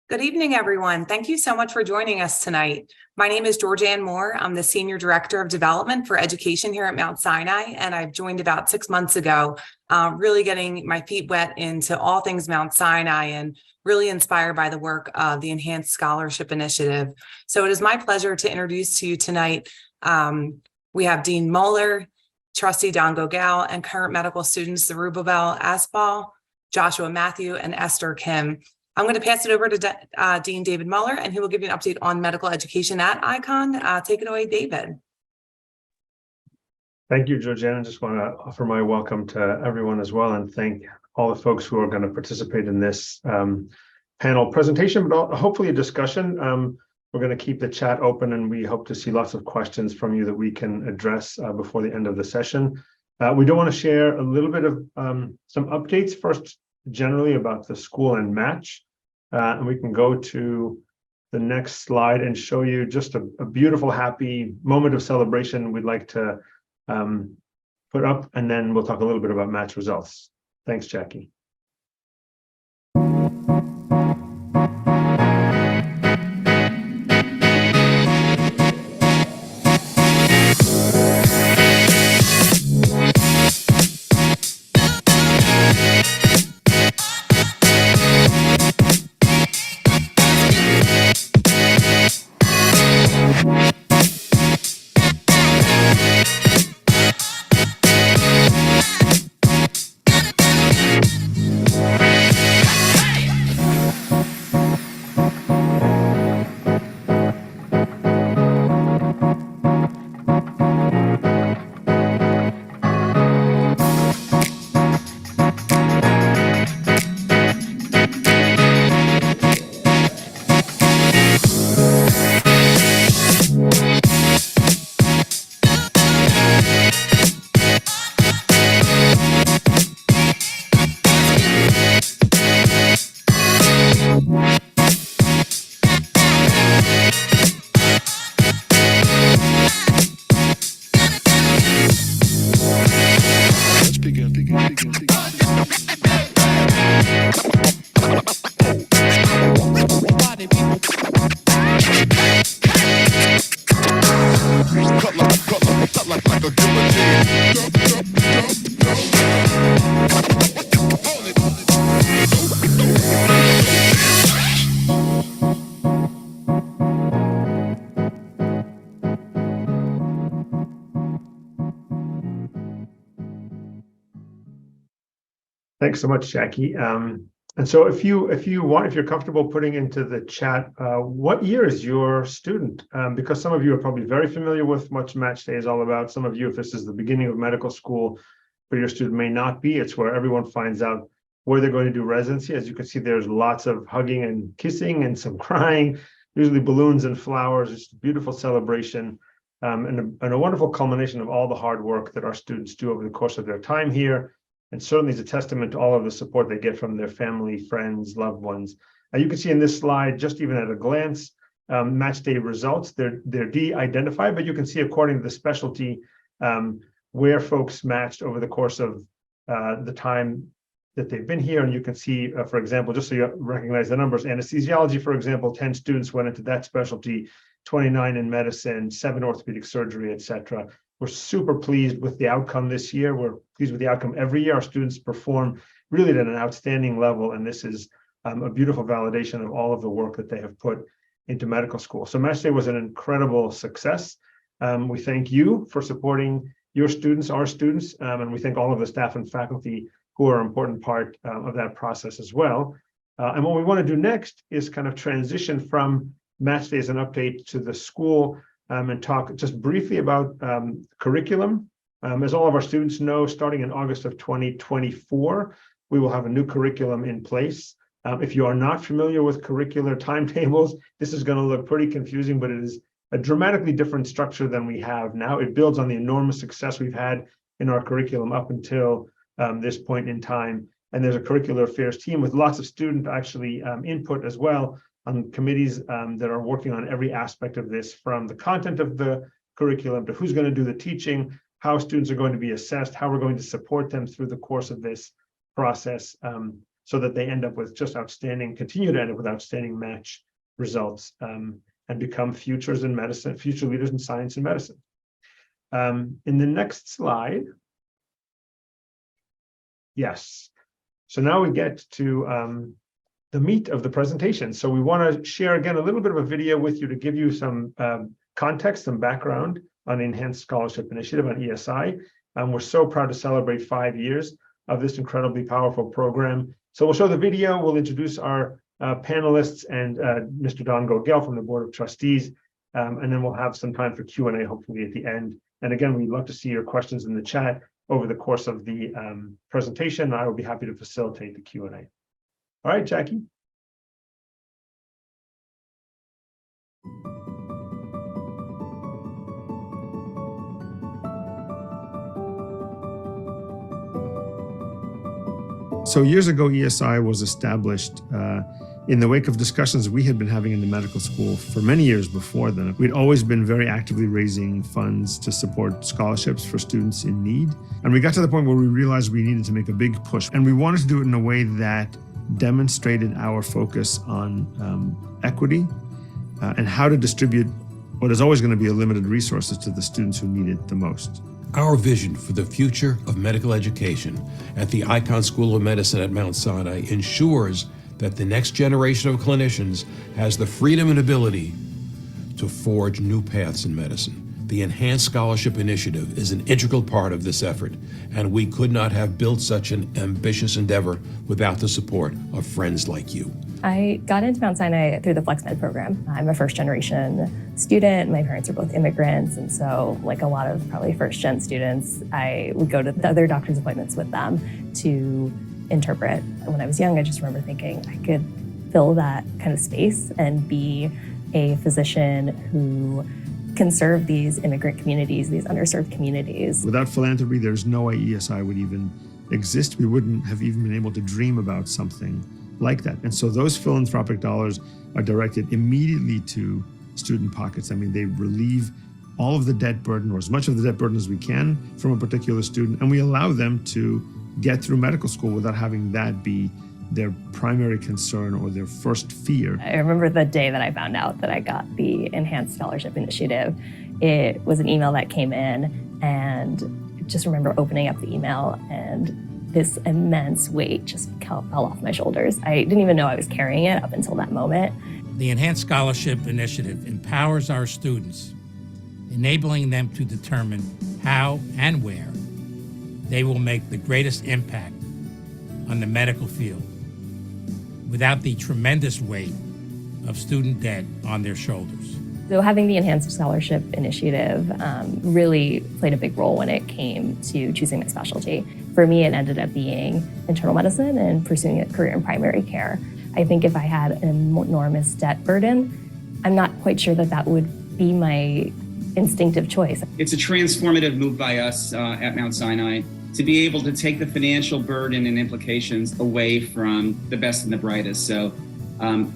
Good evening, everyone. Thank you so much for joining us tonight. My name is Georgianne Moore. I'm the Senior Director of Development for Education here at Mount Sinai, and I've joined about 6 months ago, really getting my feet wet into all things Mount Sinai and really inspired by the work of the Enhanced Scholarship Initiative. So it is my pleasure to introduce to you tonight. We have Dean Moeller, Trustee Don Gogel, and current medical students, Zerubbabel Asbal, Joshua Matthew, and Esther Kim. I'm going to pass it over to Dean David Moeller, and he will give you an update on medical education at Icahn. Take it away, David. Thank you, Georgianne. I just want to offer my welcome to everyone as well, and thank all the folks who are going to participate in this panel presentation, but hopefully a discussion. We're going to keep the chat open, and we hope to see lots of questions from you that we can address before the end of the session. We do want to share a little bit of some updates first, generally about the school and match. And we can go to the next slide and show you just a beautiful, happy moment of celebration we'd like to put up, and then we'll talk a little bit about match results. Thanks, Jackie. Thanks so much, Jackie. And so if you're comfortable putting into the chat, what year is your student? Because some of you are probably very familiar with what Match Day is all about. Some of you, if this is the beginning of medical school, but your student may not be. It's where everyone finds out where they're going to do residency. As you can see, there's lots of hugging and kissing and some crying, usually balloons and flowers. It's a beautiful celebration and a wonderful culmination of all the hard work that our students do over the course of their time here. And certainly is a testament to all of the support they get from their family, friends, loved ones. You can see in this slide, just even at a glance, match day results. They're de-identified, but you can see according to the specialty where folks matched over the course of the time that they've been here. And you can see, for example, just so you recognize the numbers, anesthesiology, for example, 10 students went into that specialty, 29 in medicine, 7 orthopedic surgery, et cetera. We're super pleased with the outcome this year. We're pleased with the outcome every year. Our students perform really at an outstanding level, and this is a beautiful validation of all of the work that they have put into medical school. So Match Day was an incredible success. We thank you for supporting your students, our students, and we thank all of the staff and faculty who are an important part of that process as well. And what we want to do next is kind of transition from Match Day as an update to the school and talk just briefly about curriculum. As all of our students know, starting in August of 2024, we will have a new curriculum in place. If you are not familiar with curricular timetables, this is going to look pretty confusing, but it is a dramatically different structure than we have now. It builds on the enormous success we've had in our curriculum up until this point in time. And there's a curricular affairs team with lots of student input as well on committees that are working on every aspect of this, from the content of the curriculum to who's going to do the teaching, how students are going to be assessed, how we're going to support them through the course of this process. so that they end up with just continue to end up with outstanding match results, and become futures in medicine, future leaders in science and medicine. In the next slide, yes. So now we get to the meat of the presentation. So we want to share again a little bit of a video with you to give you some context and background on the Enhanced Scholarship Initiative, on ESI. We're so proud to celebrate 5 years of this incredibly powerful program. So we'll show the video, we'll introduce our panelists and Mr. Don Gogel from the Board of Trustees, and then we'll have some time for Q&A hopefully at the end. And again, we'd love to see your questions in the chat over the course of the presentation. I will be happy to facilitate the Q&A. All right, Jackie. So years ago, ESI was established in the wake of discussions we had been having in the medical school for many years before then. We'd always been very actively raising funds to support scholarships for students in need. And we got to the point where we realized we needed to make a big push. And we wanted to do it in a way that demonstrated our focus on equity and how to distribute what is always going to be a limited resources to the students who need it the most. Our vision for the future of medical education at the Icahn School of Medicine at Mount Sinai ensures that the next generation of clinicians has the freedom and ability to forge new paths in medicine. The Enhanced Scholarship Initiative is an integral part of this effort, and we could not have built such an ambitious endeavor without the support of friends like you. I got into Mount Sinai through the FlexMed program. I'm a first-generation student. My parents are both immigrants, and so like a lot of probably first-gen students, I would go to the other doctor's appointments with them to interpret. When I was young, I just remember thinking I could fill that kind of space and be a physician who can serve these immigrant communities, these underserved communities. Without philanthropy, there's no way ESI would even exist. We wouldn't have even been able to dream about something like that. And so those philanthropic dollars are directed immediately to student pockets. I mean, they relieve all of the debt burden, or as much of the debt burden as we can, from a particular student, and we allow them to get through medical school without having that be their primary concern or their first fear. I remember the day that I found out that I got the Enhanced Scholarship Initiative. It was an email that came in, and I just remember opening up the email and this immense weight just fell off my shoulders. I didn't even know I was carrying it up until that moment. The Enhanced Scholarship Initiative empowers our students, enabling them to determine how and where they will make the greatest impact on the medical field without the tremendous weight of student debt on their shoulders. So having the Enhanced Scholarship Initiative really played a big role when it came to choosing my specialty. For me, it ended up being internal medicine and pursuing a career in primary care. I think if I had an enormous debt burden, I'm not quite sure that that would be my instinctive choice. It's a transformative move by us at Mount Sinai to be able to take the financial burden and implications away from the best and the brightest. So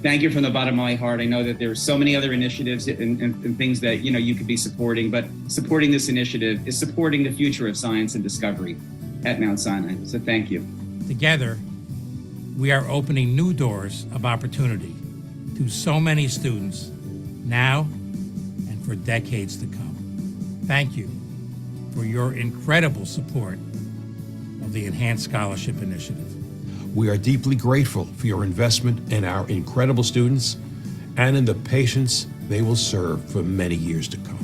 thank you from the bottom of my heart. I know that there are so many other initiatives and things that you could be supporting, but supporting this initiative is supporting the future of science and discovery at Mount Sinai. So thank you. Together, we are opening new doors of opportunity to so many students now and for decades to come. Thank you for your incredible support of the Enhanced Scholarship Initiative. We are deeply grateful for your investment in our incredible students and in the patients they will serve for many years to come.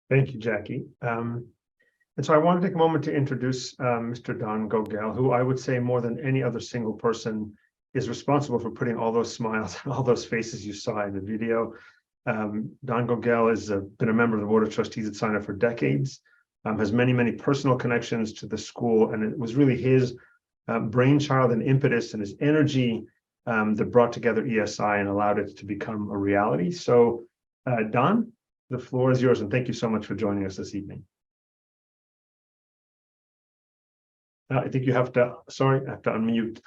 Thank you, Jackie. And so I want to take a moment to introduce Mr. Don Gogel, who I would say more than any other single person is responsible for putting all those smiles and all those faces you saw in the video. Don Gogel has been a member of the Board of Trustees at Sinai for decades, has many, many personal connections to the school, and it was really his brainchild and impetus and his energy that brought together ESI and allowed it to become a reality. So Don, the floor is yours, and thank you so much for joining us this evening. I think you have to, sorry, I have to unmute.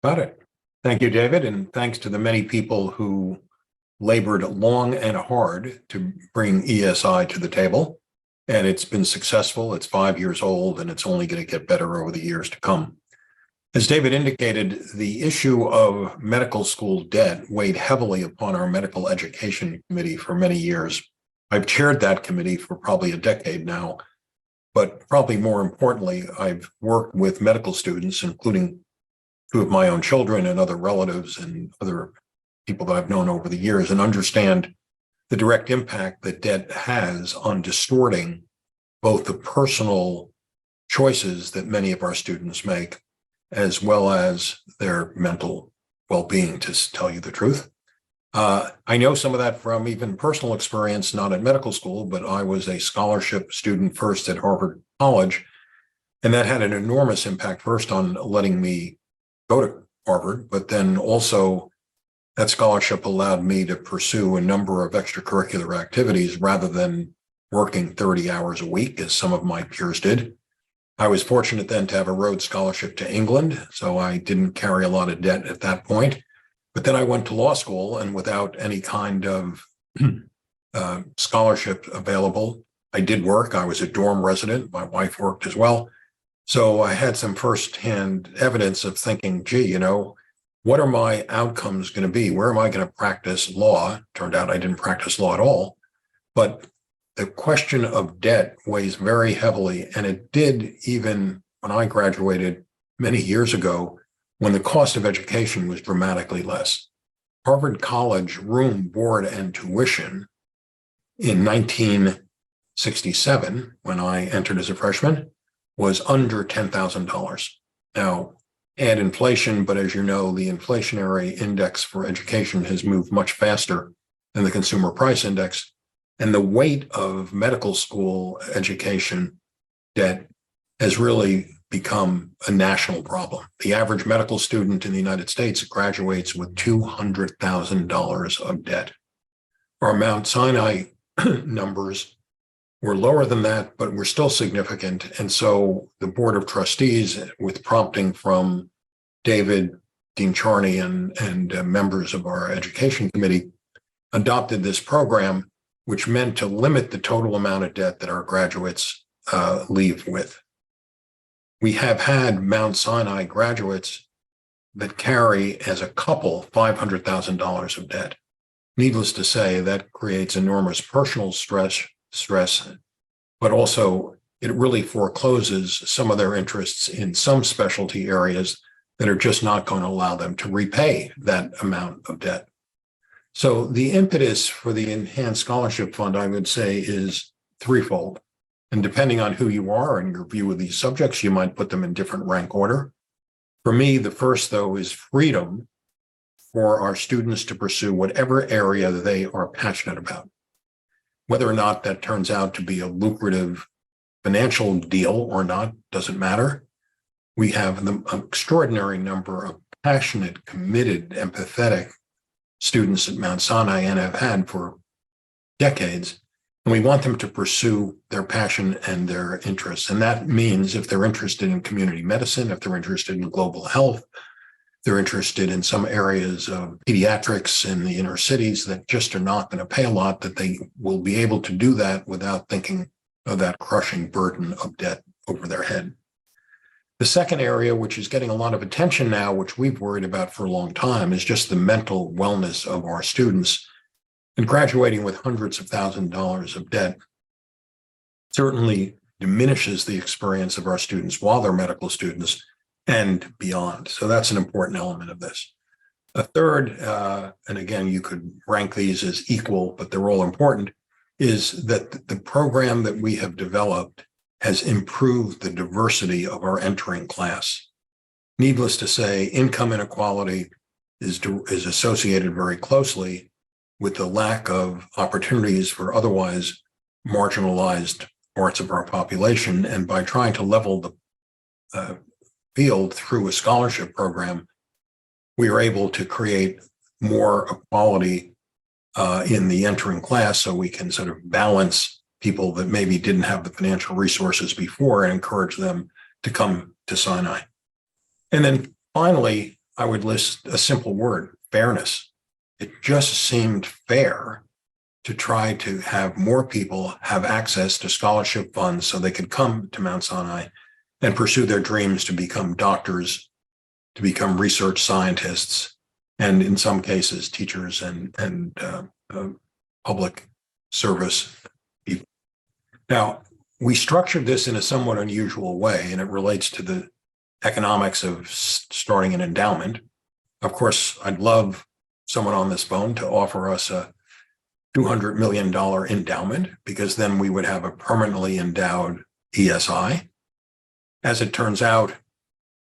Got it. Thank you, David, and thanks to the many people who labored long and hard to bring ESI to the table. And it's been successful. It's 5 years old, and it's only going to get better over the years to come. As David indicated, the issue of medical school debt weighed heavily upon our medical education committee for many years. I've chaired that committee for probably a decade now, but probably more importantly, I've worked with medical students, including two of my own children and other relatives and other people that I've known over the years, and understand the direct impact that debt has on distorting both the personal choices that many of our students make, as well as their mental well-being, to tell you the truth. I know some of that from even personal experience, not at medical school, but I was a scholarship student first at Harvard College, and that had an enormous impact first on letting me go to Harvard, but then also that scholarship allowed me to pursue a number of extracurricular activities rather than working 30 hours a week, as some of my peers did. I was fortunate then to have a Rhodes Scholarship to England, so I didn't carry a lot of debt at that point. But then I went to law school, and without any kind of scholarship available, I did work. I was a dorm resident. My wife worked as well. So I had some firsthand evidence of thinking, gee, you know, what are my outcomes going to be? Where am I going to practice law? Turned out I didn't practice law at all. But the question of debt weighs very heavily, and it did even when I graduated many years ago, when the cost of education was dramatically less. Harvard College room, board, and tuition in 1967, when I entered as a freshman, was under $10,000. Now, add inflation, but as you know, the inflationary index for education has moved much faster than the consumer price index. And the weight of medical school education debt has really become a national problem. The average medical student in the United States graduates with $200,000 of debt. Our Mount Sinai numbers were lower than that, but were still significant. And so the Board of Trustees, with prompting from David, Dean Charney, and members of our education committee, adopted this program, which meant to limit the total amount of debt that our graduates leave with. We have had Mount Sinai graduates that carry as a couple $500,000 of debt. Needless to say, that creates enormous personal stress, but also it really forecloses some of their interests in some specialty areas that are just not going to allow them to repay that amount of debt. So the impetus for the Enhanced Scholarship Fund, I would say, is threefold. And depending on who you are and your view of these subjects, you might put them in different rank order. For me, the first, though, is freedom for our students to pursue whatever area they are passionate about. Whether or not that turns out to be a lucrative financial deal or not, doesn't matter. We have an extraordinary number of passionate, committed, empathetic students at Mount Sinai and have had for decades. And we want them to pursue their passion and their interests. And that means if they're interested in community medicine, if they're interested in global health, they're interested in some areas of pediatrics in the inner cities that just are not going to pay a lot, that they will be able to do that without thinking of that crushing burden of debt over their head. The second area, which is getting a lot of attention now, which we've worried about for a long time, is just the mental wellness of our students. And graduating with hundreds of thousands of dollars of debt certainly diminishes the experience of our students while they're medical students and beyond. So that's an important element of this. A third, and again, you could rank these as equal, but they're all important, is that the program that we have developed has improved the diversity of our entering class. Needless to say, income inequality is associated very closely with the lack of opportunities for otherwise marginalized parts of our population. And by trying to level the field through a scholarship program, we are able to create more equality in the entering class, so we can sort of balance people that maybe didn't have the financial resources before and encourage them to come to Sinai. And then finally, I would list a simple word: fairness. It just seemed fair to try to have more people have access to scholarship funds so they could come to Mount Sinai and pursue their dreams to become doctors, to become research scientists, and in some cases, teachers and public service people. Now, we structured this in a somewhat unusual way, and it relates to the economics of starting an endowment. Of course, I'd love someone on this phone to offer us a $200 million endowment, because then we would have a permanently endowed ESI. As it turns out,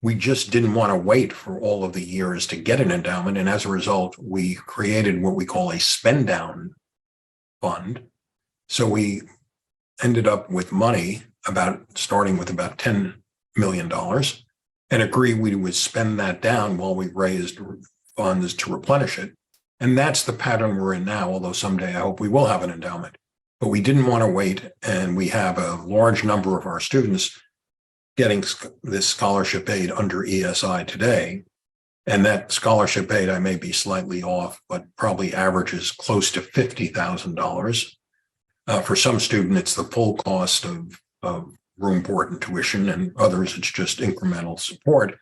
we just didn't want to wait for all of the years to get an endowment. And as a result, we created what we call a spend down fund. So we ended up with money starting with about $10 million, and agreed we would spend that down while we raised funds to replenish it. And that's the pattern we're in now, although someday I hope we will have an endowment. But we didn't want to wait, and we have a large number of our students getting this scholarship aid under ESI today. And that scholarship aid, I may be slightly off, but probably averages close to $50,000. For some students, it's the full cost of room, board, and tuition, and others, it's just incremental support.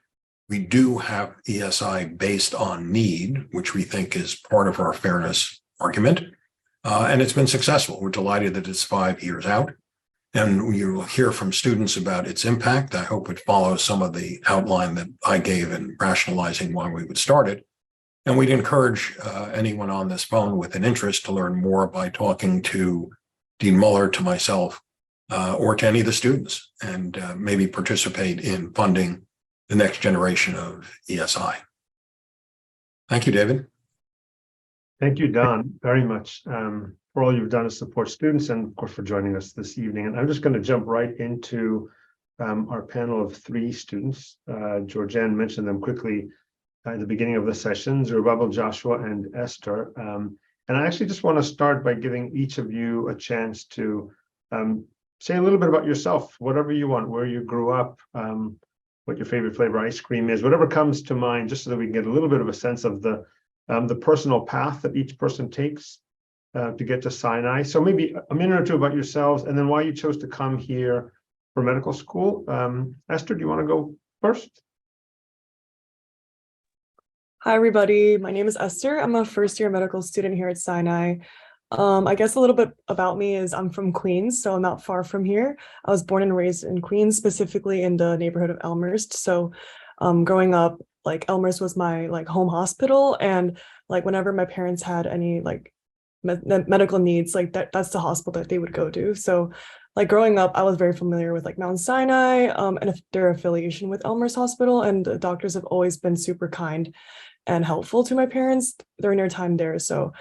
We do have ESI based on need, which we think is part of our fairness argument. And it's been successful. We're delighted that it's 5 years out. And you'll hear from students about its impact. I hope it follows some of the outline that I gave in rationalizing why we would start it. And we'd encourage anyone on this phone with an interest to learn more by talking to Dean Muller, to myself, or to any of the students, and maybe participate in funding the next generation of ESI. Thank you, David. Thank you, Don, very much for all you've done to support students, and of course for joining us this evening. And I'm just going to jump right into our panel of 3 students. Georgianne mentioned them quickly at the beginning of the session: Zerubbabel, Joshua, and Esther. And I actually just want to start by giving each of you a chance to say a little bit about yourself, whatever you want, where you grew up, what your favorite flavor ice cream is, whatever comes to mind, just so that we can get a little bit of a sense of the personal path that each person takes to get to Sinai. So maybe a minute or two about yourselves, and then why you chose to come here for medical school. Esther, do you want to go first? Hi, everybody. My name is Esther. I'm a first-year medical student here at Sinai. I guess a little bit about me is I'm from Queens, so I'm not far from here. I was born and raised in Queens, specifically in the neighborhood of Elmhurst. So growing up, like Elmhurst was my home hospital, and whenever my parents had any medical needs, that's the hospital that they would go to. So growing up, I was very familiar with Mount Sinai and their affiliation with Elmhurst Hospital, and the doctors have always been super kind and helpful to my parents during their time there. So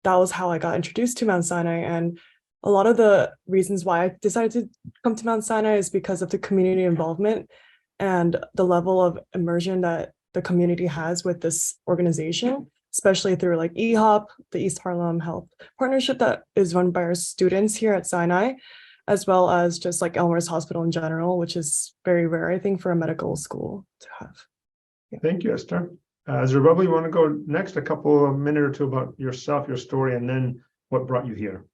that was how I got introduced to Mount Sinai. And a lot of the reasons why I decided to come to Mount Sinai is because of the community involvement and the level of immersion that the community has with this organization, especially through EHOP, the East Harlem Health Partnership that is run by our students here at Sinai, as well as just Elmhurst Hospital in general, which is very rare, I think, for a medical school to have. Yeah. Thank you, Esther. Zerubbabel, you want to go next? A minute or two about yourself, your story, and then what brought you here?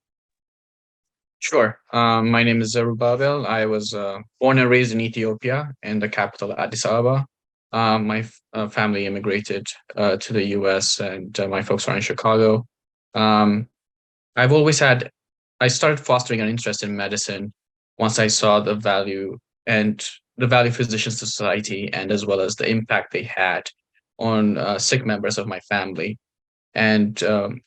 Sure. My name is Zerubbabel. I was born and raised in Ethiopia, in the capital, Addis Ababa. My family immigrated to the US, and my folks are in Chicago. I started fostering an interest in medicine once I saw the value Physicians Society, and as well as the impact they had on sick members of my family. And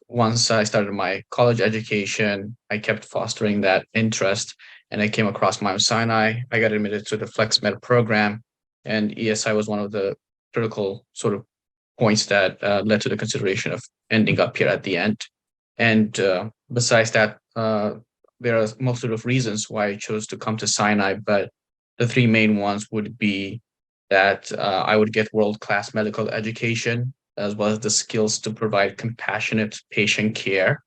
once I started my college education, I kept fostering that interest, and I came across Mount Sinai. I got admitted to the FlexMed program, and ESI was one of the critical sort of points that led to the consideration of ending up here at the end. And besides that, there are a multitude of reasons why I chose to come to Sinai, but the 3 main ones would be that I would get world-class medical education, as well as the skills to provide compassionate patient care.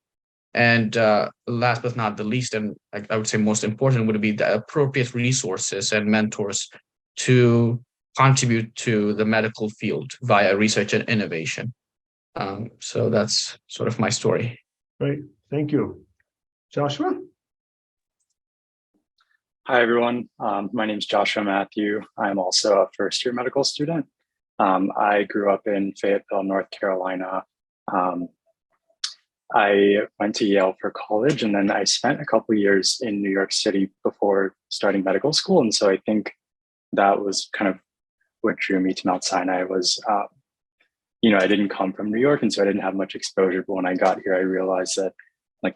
And last but not the least, and I would say most important, would be the appropriate resources and mentors to contribute to the medical field via research and innovation. So that's sort of my story. Great, thank you. Joshua? Hi, everyone. My name is Joshua Matthew. I'm also a first-year medical student. I grew up in Fayetteville, North Carolina. I went to Yale for college, and then I spent a couple of years in New York City before starting medical school. And so I think that was kind of what drew me to Mount Sinai was, I didn't come from New York, and so I didn't have much exposure. But when I got here, I realized that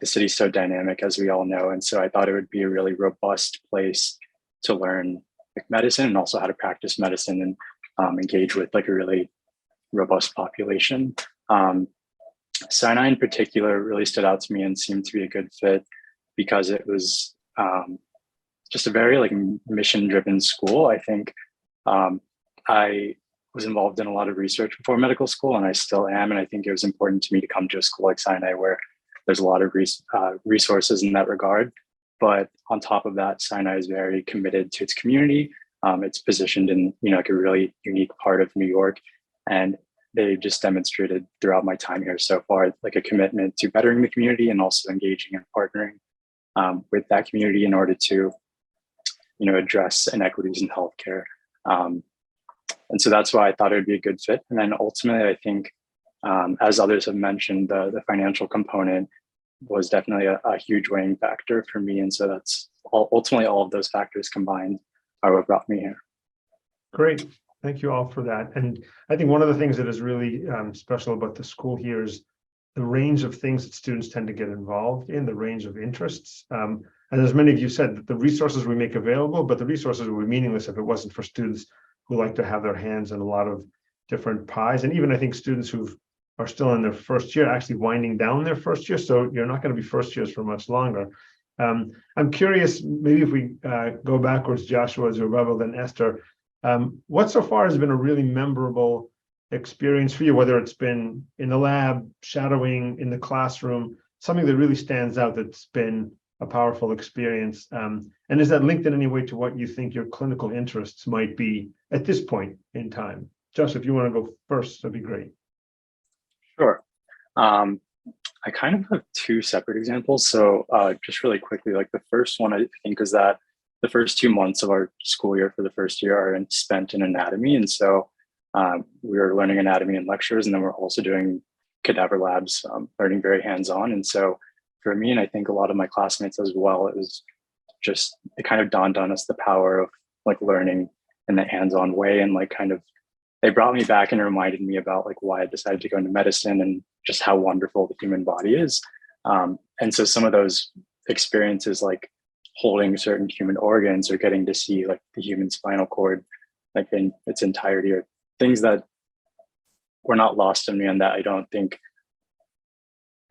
the city's so dynamic, as we all know. And so I thought it would be a really robust place to learn medicine and also how to practice medicine and engage with a really robust population. Sinai in particular really stood out to me and seemed to be a good fit because it was just a very mission-driven school. I think I was involved in a lot of research before medical school, and I still am. And I think it was important to me to come to a school like Sinai where there's a lot of resources in that regard. But on top of that, Sinai is very committed to its community. It's positioned in a really unique part of New York, and they just demonstrated throughout my time here so far a commitment to bettering the community and also engaging and partnering with that community in order to address inequities in healthcare. And so that's why I thought it would be a good fit. And then ultimately, I think, as others have mentioned, the financial component was definitely a huge weighing factor for me. And so that's ultimately all of those factors combined are what brought me here. Great. Thank you all for that. And I think one of the things that is really special about the school here is the range of things that students tend to get involved in, the range of interests. And as many of you said, that the resources we make available, but the resources would be meaningless if it wasn't for students who like to have their hands in a lot of different pies. And even I think students who are still in their first year, actually winding down their first year. So you're not going to be first years for much longer. I'm curious, maybe if we go backwards, Joshua, Zerubbabel, then Esther, what so far has been a really memorable experience for you, whether it's been in the lab, shadowing, in the classroom, something that really stands out that's been a powerful experience? And is that linked in any way to what you think your clinical interests might be at this point in time? Josh, if you want to go first, that'd be great. Sure. I kind of have two separate examples. So just really quickly, the first one I think is that the first 2 months of our school year for the first year are spent in anatomy. And so we were learning anatomy in lectures, and then we're also doing cadaver labs, learning very hands-on. And so for me, and I think a lot of my classmates as well, it kind of dawned on us the power of learning in the hands-on way, and they brought me back and reminded me about why I decided to go into medicine and just how wonderful the human body is. And so some of those experiences, holding certain human organs or getting to see the human spinal cord in its entirety, are things that were not lost on me, and that I don't think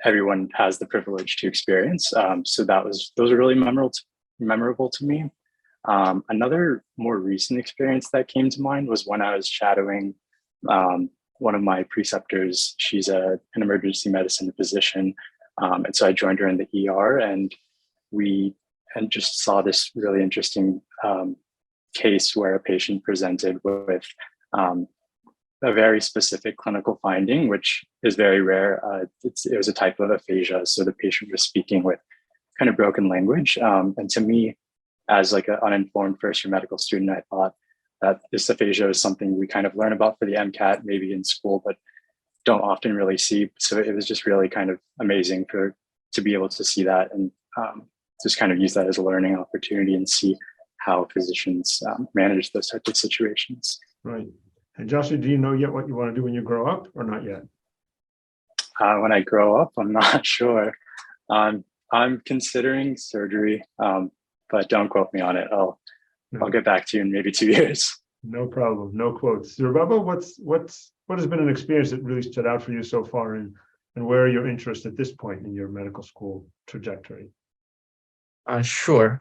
everyone has the privilege to experience. So those are really memorable to me. Another more recent experience that came to mind was when I was shadowing one of my preceptors. She's an emergency medicine physician. And so I joined her in the ER, and we just saw this really interesting case where a patient presented with a very specific clinical finding, which is very rare. It was a type of aphasia. So the patient was speaking with kind of broken language. And to me, as an uninformed first-year medical student, I thought that this aphasia is something we kind of learn about for the MCAT, maybe in school, but don't often really see. So it was just really kind of amazing to be able to see that and just kind of use that as a learning opportunity and see how physicians manage those types of situations. Right. And Joshua, do you know yet what you want to do when you grow up, or not yet? When I grow up, I'm not sure. I'm considering surgery, but don't quote me on it. I'll get back to you in maybe 2 years. No problem. No quotes. Zerubbabel, what has been an experience that really stood out for you so far, and where are your interests at this point in your medical school trajectory? Sure.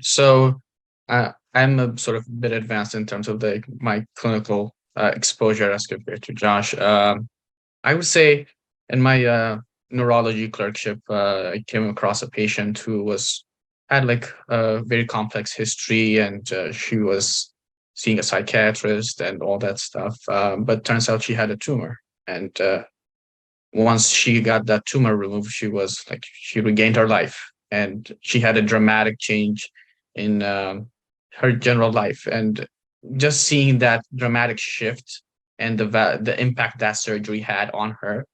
So I'm a sort of bit advanced in terms of my clinical exposure as compared to Josh. I would say in my neurology clerkship, I came across a patient who had a very complex history, and she was seeing a psychiatrist and all that stuff. But turns out she had a tumor. And once she got that tumor removed, she regained her life. And she had a dramatic change in her general life. And just seeing that dramatic shift and the impact that surgery had on her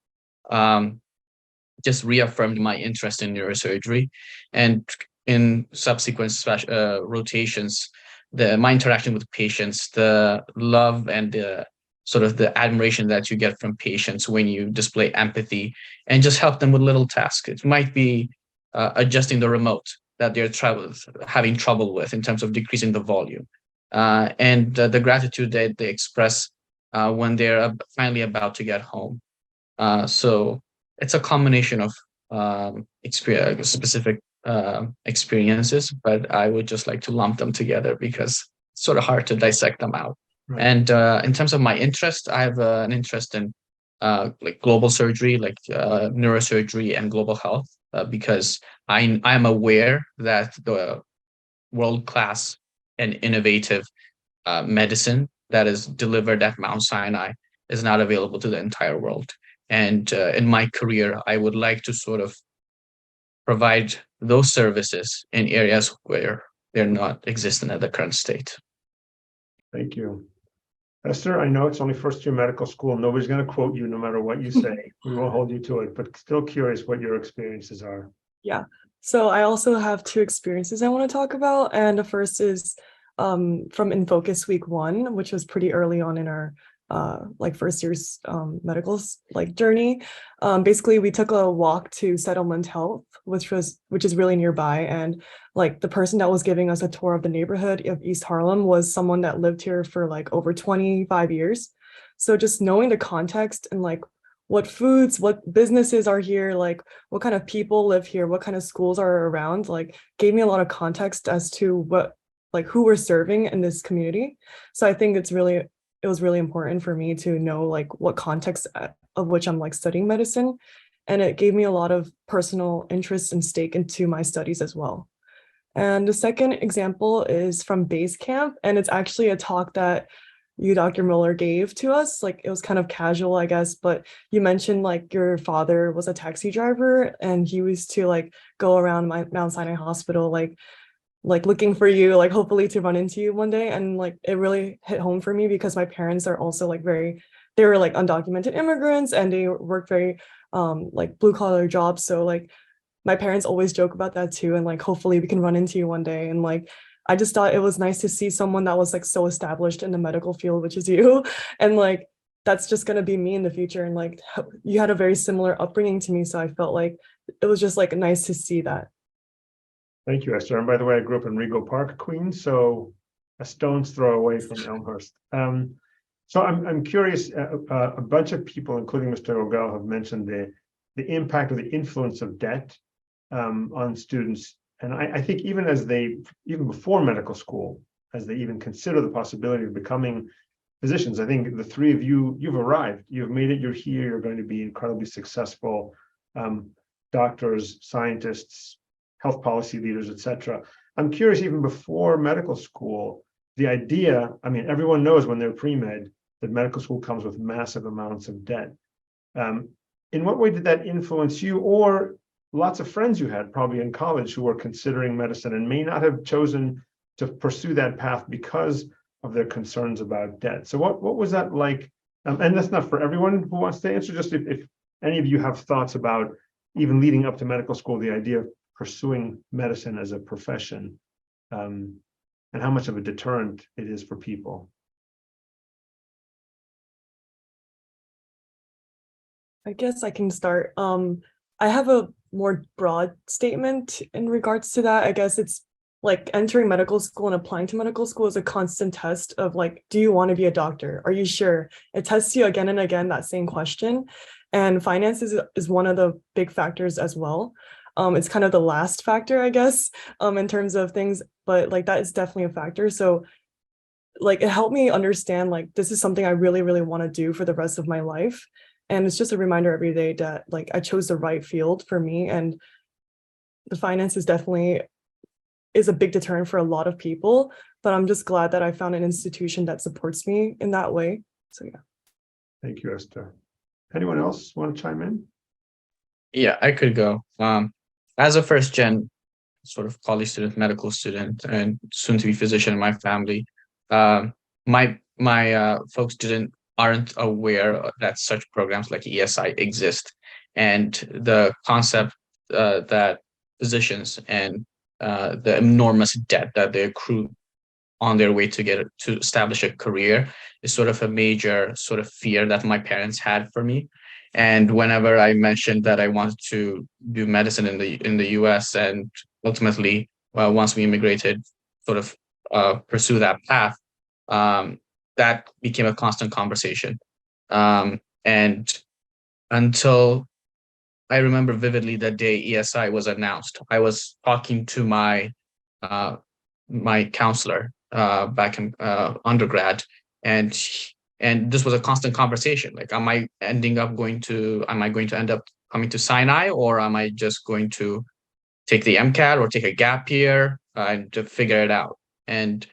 just reaffirmed my interest in neurosurgery. And in subsequent rotations, my interaction with patients, the love and the sort of the admiration that you get from patients when you display empathy and just help them with little tasks. It might be adjusting the remote that they're having trouble with in terms of decreasing the volume. And the gratitude that they express when they're finally about to get home. So it's a combination of specific experiences, but I would just like to lump them together because it's sort of hard to dissect them out. Right. And in terms of my interest, I have an interest in like global surgery, like neurosurgery and global health, because I'm aware that the world-class and innovative medicine that is delivered at Mount Sinai is not available to the entire world. And in my career, I would like to sort of provide those services in areas where they're not existent at the current state. Thank you. Esther, I know it's only first year medical school. Nobody's going to quote you no matter what you say. We won't hold you to it, but still curious what your experiences are. Yeah. So I also have two experiences I want to talk about. And the first is from In Focus Week 1, which was pretty early on in our like first year's medical journey. Basically, we took a walk to Settlement Health, which is really nearby, and like the person that was giving us a tour of the neighborhood of East Harlem was someone that lived here for like over 25 years. So just knowing the context and like what foods, what businesses are here, like what kind of people live here, what kind of schools are around, like gave me a lot of context as to who we're serving in this community. So I think it was really important for me to know like what context of which I'm like studying medicine. And it gave me a lot of personal interest and stake into my studies as well. And the second example is from Base Camp. And it's actually a talk that you, Dr. Miller, gave to us. Like it was kind of casual, I guess, but you mentioned like your father was a taxi driver and he used to like go around Mount Sinai Hospital, like looking for you, like hopefully to run into you one day. And like it really hit home for me because my parents are also like they were like undocumented immigrants and they work very like blue collar jobs. So like my parents always joke about that too. And like hopefully we can run into you one day. And like I just thought it was nice to see someone that was like so established in the medical field, which is you. And like that's just gonna be me in the future. And like you had a very similar upbringing to me. So I felt like it was just like nice to see that. Thank you, Esther. And by the way, I grew up in Rego Park, Queens, so a stone's throw away from Elmhurst. So I'm curious. A bunch of people, including Mr. Ogel, have mentioned the impact or the influence of debt on students. And I think even before medical school, as they even consider the possibility of becoming physicians, I think the three of you've arrived. You've made it. You're here. You're going to be incredibly successful doctors, scientists, health policy leaders, etc. I'm curious, even before medical school, the idea, I mean, everyone knows when they're pre-med that medical school comes with massive amounts of debt. In what way did that influence you or lots of friends you had probably in college who were considering medicine and may not have chosen to pursue that path because of their concerns about debt? So what was that like? And that's not for everyone who wants to answer, just if any of you have thoughts about even leading up to medical school, the idea of pursuing medicine as a profession, and how much of a deterrent it is for people. I guess I can start. I have a more broad statement in regards to that. I guess it's like entering medical school and applying to medical school is a constant test of like, do you want to be a doctor? Are you sure? It tests you again and again, that same question. And finances is one of the big factors as well. It's kind of the last factor, I guess, in terms of things, but like that is definitely a factor. So like it helped me understand like this is something I really, really want to do for the rest of my life. And it's just a reminder every day that like I chose the right field for me. And the finances definitely, is a big deterrent for a lot of people, but I'm just glad that I found an institution that supports me in that way. So yeah. Thank you, Esther. Anyone else want to chime in? Yeah, I could go. As a first gen sort of college student, medical student, and soon to be physician in my family, my folks aren't aware that such programs like ESI exist, and the concept that physicians and the enormous debt that they accrue on their way to establish a career is sort of a major sort of fear that my parents had for me. And whenever I mentioned that I wanted to do medicine in the US and ultimately, once we immigrated, sort of pursue that path, that became a constant conversation. And until I remember vividly the day ESI was announced, I was talking to my my counselor back in undergrad, and this was a constant conversation. Like, am I going to end up coming to Sinai, or am I just going to take the MCAT or take a gap year and to figure it out? And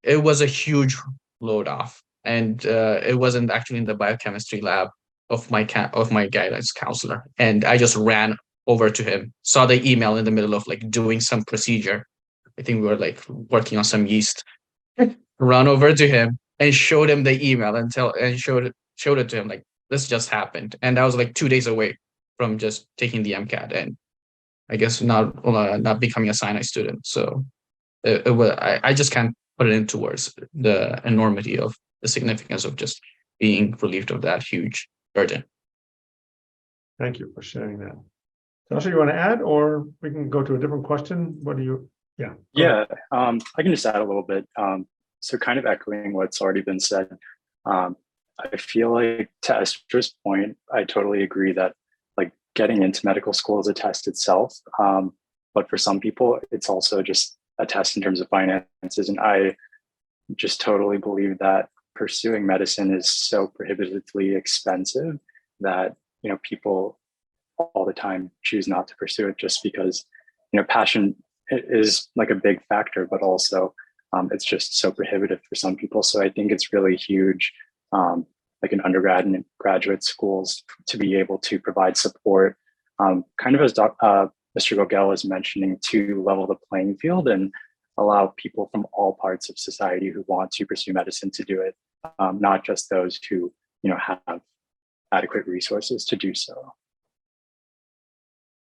it was a huge load off, and it wasn't actually in the biochemistry lab of my guidance counselor, and I just ran over to him, saw the email in the middle of like doing some procedure. I think we were like working on some yeast. Run over to him and showed him the email and showed it to him, like, this just happened. And I was like 2 days away from just taking the MCAT and I guess not becoming a Sinai student. So it was, I just can't put it into words, the enormity of the significance of just being relieved of that huge burden. Thank you for sharing that. Joshua, you want to add, or we can go to a different question? What do you? Yeah. Yeah, I can just add a little bit. So kind of echoing what's already been said, I feel like, to Esther's point, I totally agree that like getting into medical school is a test itself. But for some people, it's also just a test in terms of finances. And I just totally believe that pursuing medicine is so prohibitively expensive that, you know, people all the time choose not to pursue it just because, you know, passion is like a big factor, but also it's just so prohibitive for some people. So I think it's really huge, like in undergrad and graduate schools, to be able to provide support, kind of as Mr. Gogel was mentioning, to level the playing field and allow people from all parts of society who want to pursue medicine to do it, not just those who, you know, have adequate resources to do so.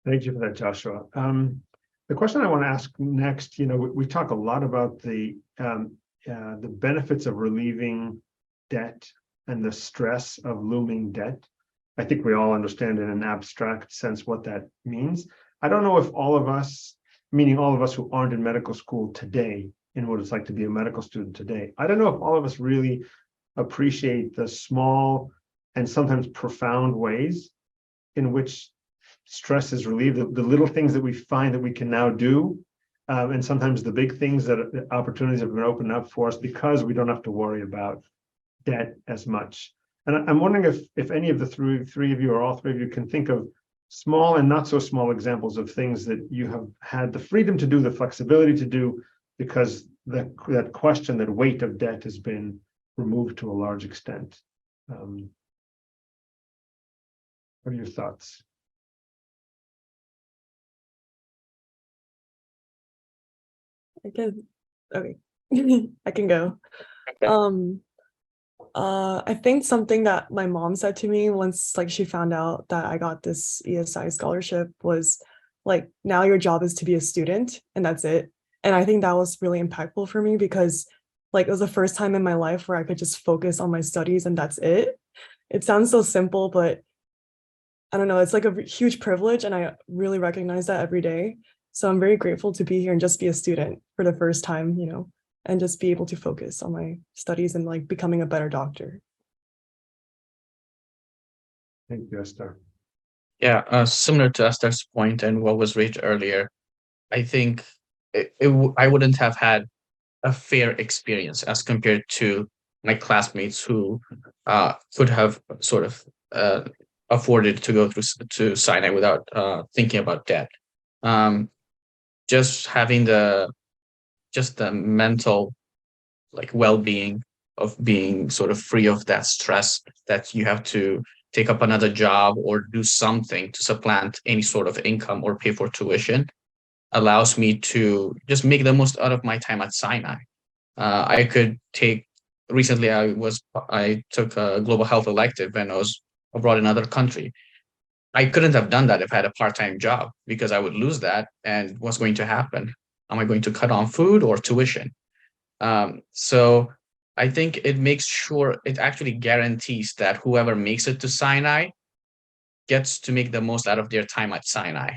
Thank you for that, Joshua. The question I want to ask next, you know, we talk a lot about the benefits of relieving debt and the stress of looming debt. I think we all understand in an abstract sense what that means. I don't know if all of us, meaning all of us who aren't in medical school today, in what it's like to be a medical student today, I don't know if all of us really appreciate the small and sometimes profound ways in which stress is relieved, the little things that we find that we can now do, and sometimes the big things that opportunities have been opened up for us because we don't have to worry about debt as much. And I'm wondering if any of the three of you or all three of you can think of small and not so small examples of things that you have had the freedom to do, the flexibility to do, because that question, that weight of debt has been removed to a large extent. What are your thoughts? Okay. I can go. Okay. I think something that my mom said to me once, like, she found out that I got this ESI scholarship was like, now your job is to be a student and that's it. And I think that was really impactful for me because, like, it was the first time in my life where I could just focus on my studies and that's it. It sounds so simple, but I don't know, it's like a huge privilege and I really recognize that every day. So I'm very grateful to be here and just be a student for the first time, you know, and just be able to focus on my studies and like becoming a better doctor. Thank you, Esther. Yeah, similar to Esther's point and what was raised earlier, I think I wouldn't have had a fair experience as compared to my classmates who could have sort of afforded to go through to Sinai without thinking about debt. just having the mental like well-being of being sort of free of that stress that you have to take up another job or do something to supplant any sort of income or pay for tuition allows me to just make the most out of my time at Sinai. I could take recently I took a global health elective when I was abroad in another country. I couldn't have done that if I had a part-time job because I would lose that. And what's going to happen? Am I going to cut on food or tuition? So I think it makes sure it actually guarantees that whoever makes it to Sinai gets to make the most out of their time at Sinai.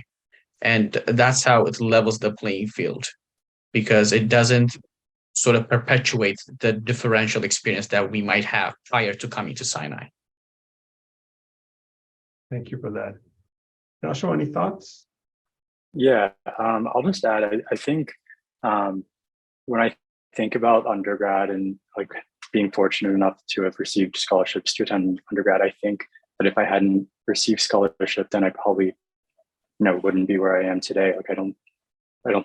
And that's how it levels the playing field because it doesn't sort of perpetuate the differential experience that we might have prior to coming to Sinai. Thank you for that. Joshua, any thoughts? Yeah, I'll just add, I think when I think about undergrad and like being fortunate enough to have received scholarships to attend undergrad, I think that if I hadn't received scholarship, then I probably, wouldn't be where I am today. Like I don't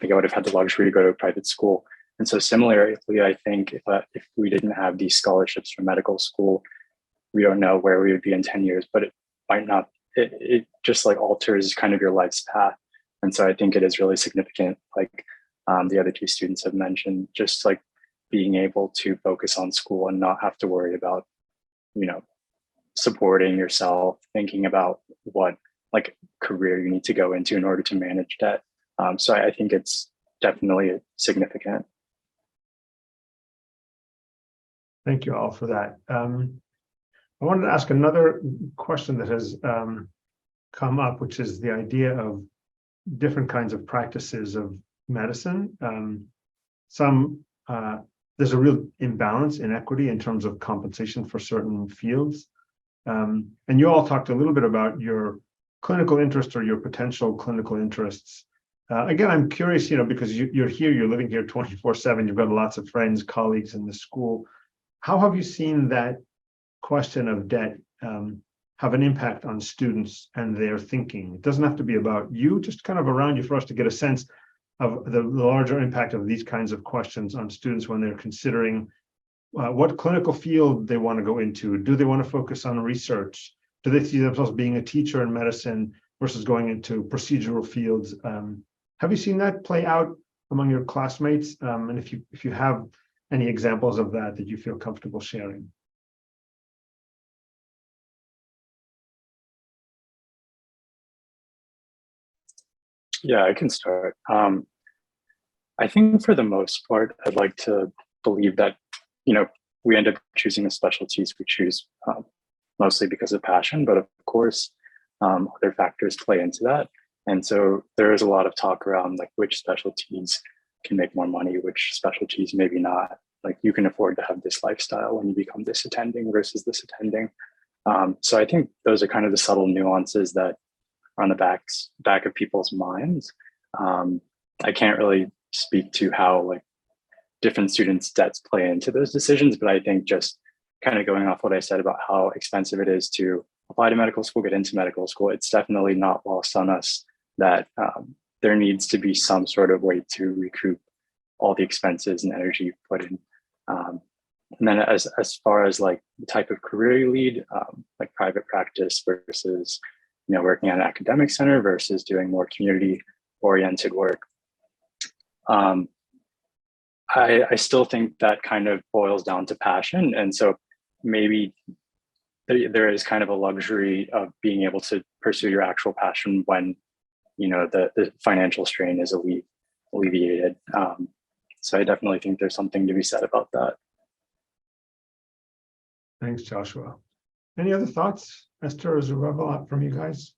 think I would have had the luxury to go to a private school. And so similarly, I think if we didn't have these scholarships for medical school, we don't know where we would be in 10 years, but it might not, it just like alters kind of your life's path. And so I think it is really significant, like the other two students have mentioned, just like being able to focus on school and not have to worry about, supporting yourself, thinking about what like career you need to go into in order to manage debt. So I think it's definitely significant. Thank you all for that. I wanted to ask another question that has come up, which is the idea of different kinds of practices of medicine. There's a real imbalance in equity in terms of compensation for certain fields. And you all talked a little bit about your clinical interest or your potential clinical interests. Again, I'm curious, because you're here, you're living here 24/7, you've got lots of friends, colleagues in the school. How have you seen that question of debt have an impact on students and their thinking? It doesn't have to be about you, just kind of around you for us to get a sense of the larger impact of these kinds of questions on students when they're considering what clinical field they want to go into. Do they want to focus on research? Do they see themselves being a teacher in medicine versus going into procedural fields? Have you seen that play out among your classmates? And if you have any examples of that you feel comfortable sharing? Yeah, I can start. I think for the most part, I'd like to believe that, we end up choosing the specialties we choose mostly because of passion, but of course, other factors play into that. And so there is a lot of talk around like which specialties can make more money, which specialties maybe not. Like you can afford to have this lifestyle when you become this attending versus this attending. So I think those are kind of the subtle nuances that are on the back of people's minds. I can't really speak to how like different students' debts play into those decisions, but I think just kind of going off what I said about how expensive it is to apply to medical school, get into medical school, it's definitely not lost on us that there needs to be some sort of way to recoup all the expenses and energy you put in. And then as far as like the type of career you lead, like private practice versus, working at an academic center versus doing more community-oriented work, I still think that kind of boils down to passion. And so maybe there is kind of a luxury of being able to pursue your actual passion when, the financial strain is alleviated. So I definitely think there's something to be said about that. Thanks, Joshua. Any other thoughts, Esther or Zerubbabel, from you guys?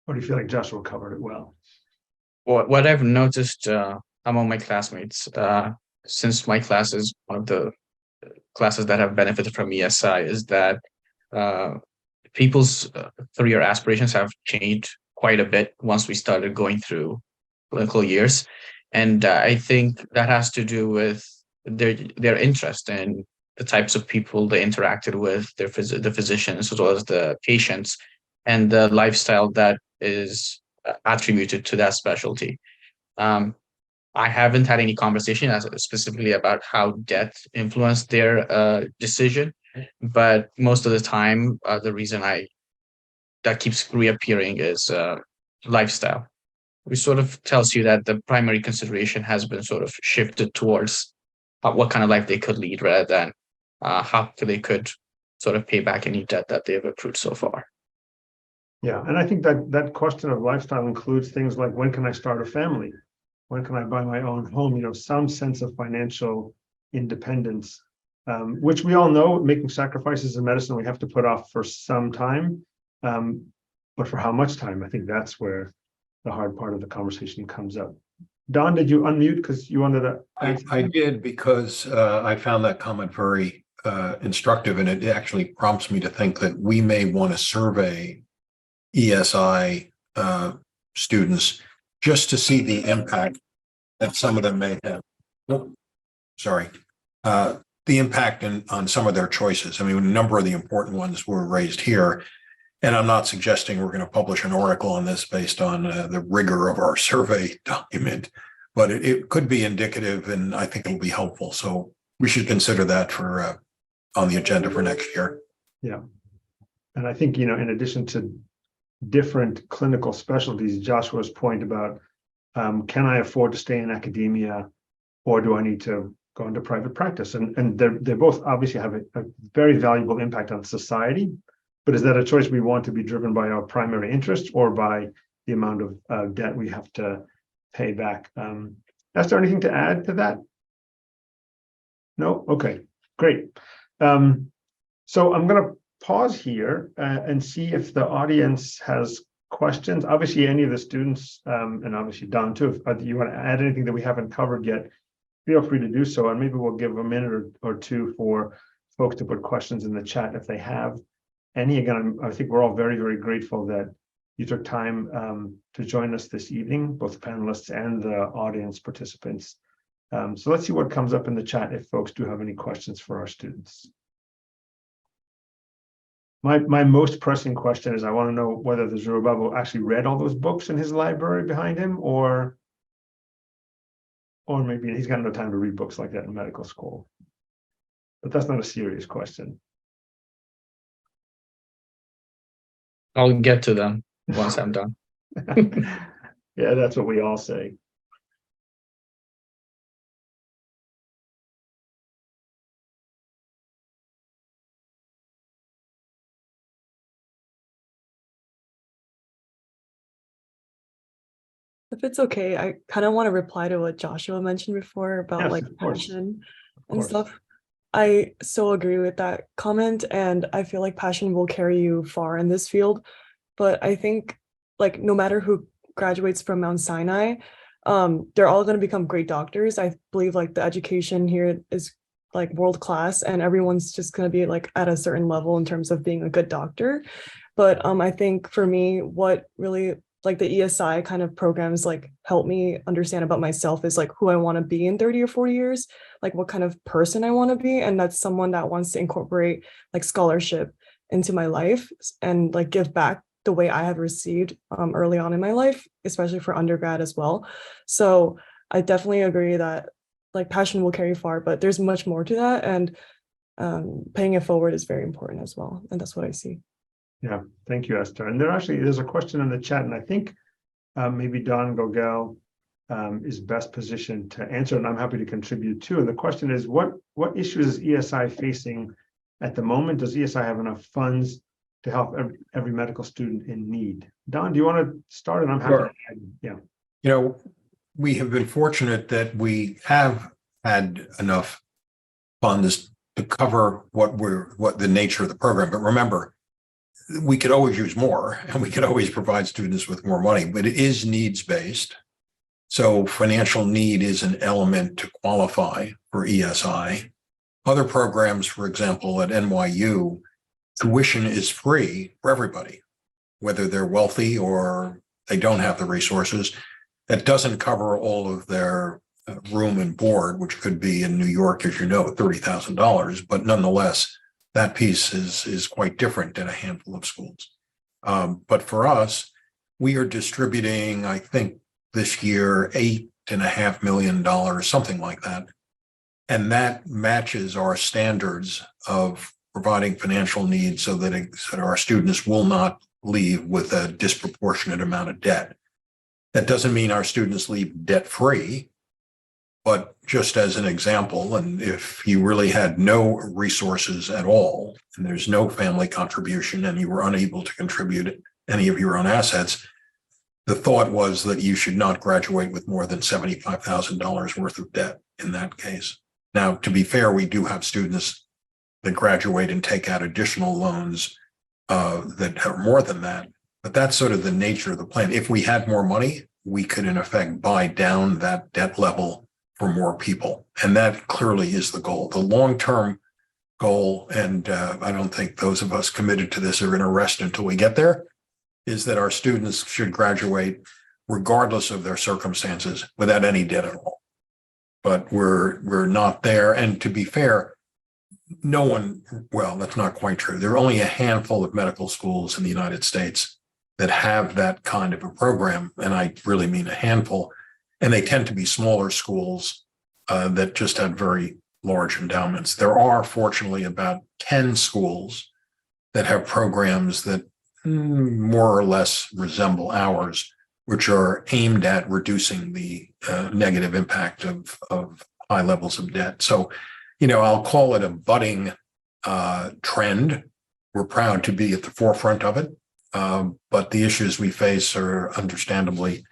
Or do you feel like Joshua covered it well? What I've noticed among my classmates, since my class is one of the classes that have benefited from ESI, is that people's career aspirations have changed quite a bit once we started going through clinical years. And I think that has to do with their interest in the types of people they interacted with, the physicians as well as the patients, and the lifestyle that is attributed to that specialty. I haven't had any conversation specifically about how debt influenced their decision, but most of the time, the reason that keeps reappearing is lifestyle, which sort of tells you that the primary consideration has been sort of shifted towards what kind of life they could lead rather than how they could sort of pay back any debt that they've accrued so far. Yeah, and I think that question of lifestyle includes things like, when can I start a family? When can I buy my own home? You know, some sense of financial independence, which we all know, making sacrifices in medicine we have to put off for some time. But for how much time? I think that's where the hard part of the conversation comes up. Don, did you unmute because you wanted to? I did, because I found that comment very instructive, and it actually prompts me to think that we may want to survey ESI students just to see the impact that some of them may have. The impact on some of their choices. I mean, a number of the important ones were raised here, and I'm not suggesting we're going to publish an article on this based on the rigor of our survey document, but it could be indicative, and I think it'll be helpful. So we should consider that for on the agenda for next year. Yeah, and I think, you know, in addition to different clinical specialties, Joshua's point about can I afford to stay in academia, or do I need to go into private practice? And they both obviously have a very valuable impact on society, but is that a choice we want to be driven by our primary interest or by the amount of debt we have to pay back? Esther, anything to add to that? No? Okay, great. So I'm going to pause here and see if the audience has questions. Obviously, any of the students, and obviously Don too, if you want to add anything that we haven't covered yet, feel free to do so. And maybe we'll give a minute or two for folks to put questions in the chat if they have any. Again, I think we're all very, very grateful that you took time to join us this evening, both panelists and the audience participants. So let's see what comes up in the chat if folks do have any questions for our students. My most pressing question is, I want to know whether the Zerubbabel actually read all those books in his library behind him, or maybe he's got no time to read books like that in medical school. But that's not a serious question. I'll get to them once I'm done. Yeah, that's what we all say. If it's okay, I kind of want to reply to what Joshua mentioned before about Yes, like of course. passion Of and course. stuff. I so agree with that comment, and I feel like passion will carry you far in this field. But I think like no matter who graduates from Mount Sinai, they're all going to become great doctors. I believe like the education here is like world class, and everyone's just going to be like at a certain level in terms of being a good doctor. But I think for me, what really like the ESI kind of programs like help me understand about myself is like who I want to be in 30 or 40 years, like what kind of person I want to be. And that's someone that wants to incorporate like scholarship into my life and like give back the way I have received early on in my life, especially for undergrad as well. So I definitely agree that like passion will carry far, but there's much more to that. And paying it forward is very important as well. And that's what I see. Yeah, thank you, Esther. And there's a question in the chat, and I think maybe Don Gogel is best positioned to answer, and I'm happy to contribute too. And the question is, what issues is ESI facing at the moment? Does ESI have enough funds to help every medical student in need? Don, do you want to start? And I'm happy. Sure. Yeah. You know, we have been fortunate that we have had enough funds to cover what the nature of the program. But remember, we could always use more, and we could always provide students with more money, but it is needs-based. So financial need is an element to qualify for ESI. Other programs, for example, at NYU, tuition is free for everybody, whether they're wealthy or they don't have the resources. That doesn't cover all of their room and board, which could be in New York, as you know, $30,000, but nonetheless, that piece is quite different in a handful of schools. But for us, we are distributing, I think this year, $8.5 million, something like that. And that matches our standards of providing financial needs so that our students will not leave with a disproportionate amount of debt. That doesn't mean our students leave debt-free, but just as an example, and if you really had no resources at all, and there's no family contribution, and you were unable to contribute any of your own assets, the thought was that you should not graduate with more than $75,000 worth of debt in that case. Now, to be fair, we do have students that graduate and take out additional loans that are more than that, but that's sort of the nature of the plan. If we had more money, we could in effect buy down that debt level for more people. And that clearly is the goal. The long-term goal, and I don't think those of us committed to this are going to rest until we get there, is that our students should graduate regardless of their circumstances without any debt at all. But we're not there. And to be fair, no one, well, that's not quite true. There are only a handful of medical schools in the United States that have that kind of a program. And I really mean a handful. And they tend to be smaller schools that just have very large endowments. There are, fortunately, about 10 schools that have programs that more or less resemble ours, which are aimed at reducing the negative impact of high levels of debt. So, I'll call it a budding trend. We're proud to be at the forefront of it. But the issues we face are understandably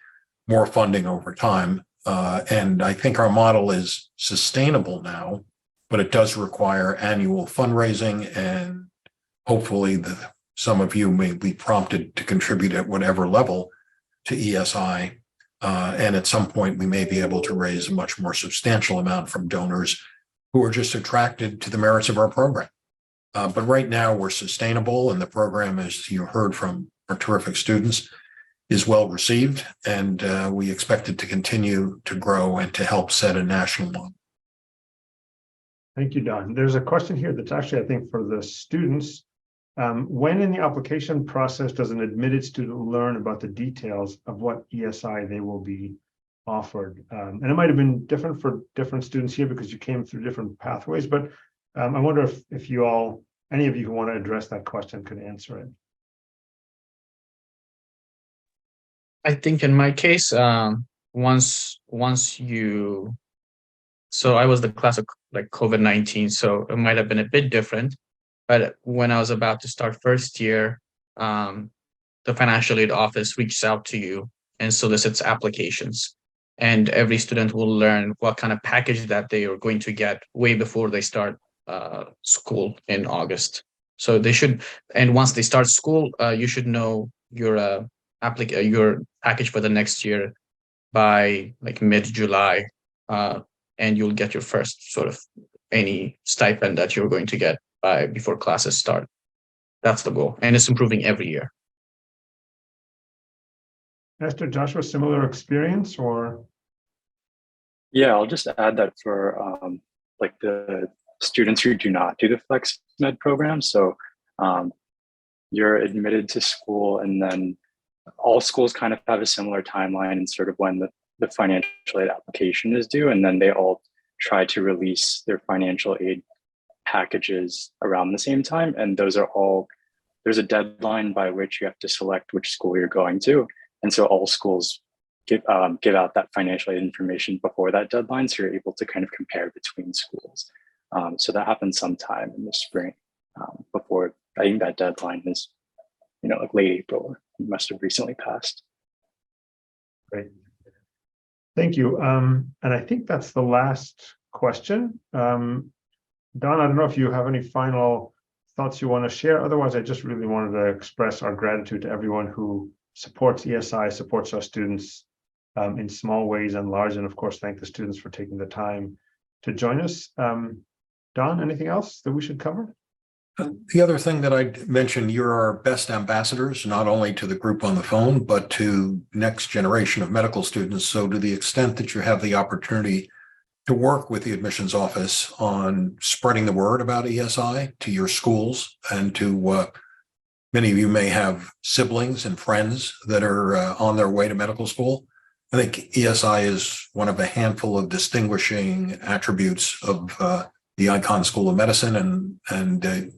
more funding over time. And I think our model is sustainable now, but it does require annual fundraising, and hopefully some of you may be prompted to contribute at whatever level to ESI. And at some point, we may be able to raise a much more substantial amount from donors who are just attracted to the merits of our program. But right now, we're sustainable, and the program, as you heard from our terrific students, is well received, and we expect it to continue to grow and to help set a national model. Thank you, Don. There's a question here that's actually, I think, for the students. When in the application process does an admitted student learn about the details of what ESI they will be offered? And it might have been different for different students here because you came through different pathways, but I wonder if you all, any of you who want to address that question could answer it. I think in my case, once you, so I was the class of like COVID-19, so it might have been a bit different. But when I was about to start first year, the financial aid office reaches out to you and solicits applications. And every student will learn what kind of package that they are going to get way before they start school in August. So they should, and once they start school, you should know your package for the next year by like mid-July, and you'll get your first sort of any stipend that you're going to get by before classes start. That's the goal, and it's improving every year. Esther, Joshua, similar experience or? Yeah, I'll just add that for like the students who do not do the Flex Med program. So you're admitted to school, and then all schools kind of have a similar timeline and sort of when the financial aid application is due. And then they all try to release their financial aid packages around the same time. And those are all, there's a deadline by which you have to select which school you're going to. And so all schools give out that financial aid information before that deadline. So you're able to kind of compare between schools. So that happens sometime in the spring before, I think that deadline is, like late April, must have recently passed. Great. Thank you. And I think that's the last question. Don, I don't know if you have any final thoughts you want to share. Otherwise, I just really wanted to express our gratitude to everyone who supports ESI, supports our students in small ways and large. And of course, thank the students for taking the time to join us. Don, anything else that we should cover? The other thing that I'd mention, you're our best ambassadors, not only to the group on the phone, but to next generation of medical students. So to the extent that you have the opportunity to work with the admissions office on spreading the word about ESI to your schools and to Many of you may have siblings and friends that are on their way to medical school. I think ESI is one of a handful of distinguishing attributes of the Icahn School of Medicine, and the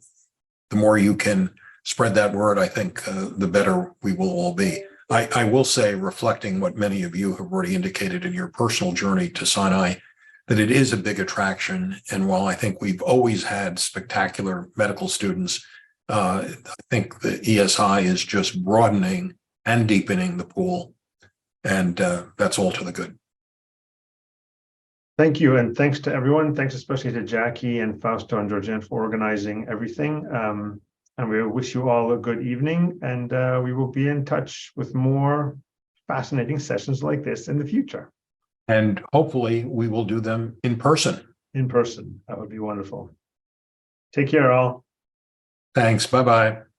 more you can spread that word, I think the better we will all be. I will say, reflecting what many of you have already indicated in your personal journey to Sinai, that it is a big attraction. And while I think we've always had spectacular medical students, I think the ESI is just broadening and deepening the pool. And that's all to the good. Thank you. And thanks to everyone. Thanks especially to Jackie and Fausto and Georgianne for organizing everything. And we wish you all a good evening. And we will be in touch with more fascinating sessions like this in the future. And hopefully we will do them in person. In person. That would be wonderful. Take care, all. Thanks. Bye-bye.